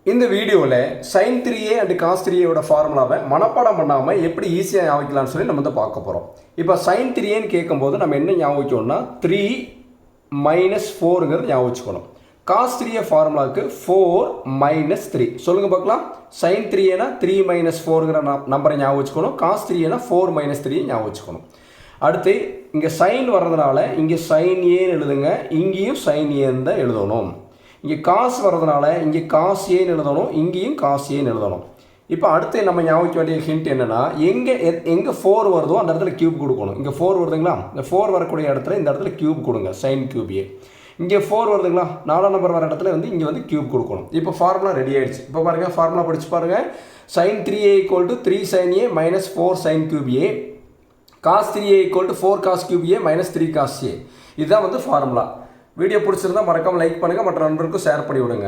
இந்த வீடியோவில் sin 3a and cos 3a ஃபார்முலாவை மனப்பாடம் பண்ணாமல் எப்படி ஈஸியாக ஞாபகிக்கலாம்னு சொல்லி நம்ம வந்து பார்க்க போகிறோம். இப்போ sin 3aன்னு கேட்கும்போது நம்ம என்ன ஞாபகிக்கணும்னா 3 மைனஸ் 4ங்கிறது ஞாபகம் வச்சுக்கணும். cos 3a ஃபார்முலாவுக்கு 4 மைனஸ் 3 சொல்லுங்கள் பார்க்கலாம். sin 3aனா 3 மைனஸ் 4ங்கிற நம்பரை ஞாபகம் வச்சுக்கணும். cos 3aனா 4 மைனஸ் 3 ஞாபகம் வச்சுக்கணும். அடுத்து இங்கே சைன் வர்றதுனால இங்கே sin ஏன்னு எழுதுங்க, இங்கேயும் sin ஏன்னு தான் எழுதணும். இங்கே காசு வர்றதுனால இங்கே காசு ஏன்னு எழுதணும், இங்கேயும் காசு ஏன்னு எழுதணும். இப்போ அடுத்து நம்ம ஞாபகிக்க வேண்டிய ஹிண்ட் என்னென்னா எங்கே 4 வருதோ அந்த இடத்துல கியூப் கொடுக்கணும். இங்கே 4 வருதுங்களா, இந்த 4 வரக்கூடிய இடத்துல இந்த இடத்துல கியூப் கொடுங்க, சைன் கியூப் ஏ. இங்கே 4 வருதுங்களா, 4ஆம் நம்பர் வர இடத்துல வந்து இங்கே வந்து கியூப் கொடுக்கணும். இப்போ ஃபார்முலா ரெடி ஆகிடுச்சு. இப்போ பாருங்கள், ஃபார்முலா படிச்சு பாருங்கள். sin 3a = 3 sin a minus 4 sin cube a, cos 3a = 4 cos cube a minus 3 cos a. இதுதான் வந்து ஃபார்முலா. வீடியோ பிடிச்சிருந்தா மறக்காமல் லைக் பண்ணுங்கள், மற்ற நண்பர்களுக்கும் ஷேர் பண்ணி விடுங்க.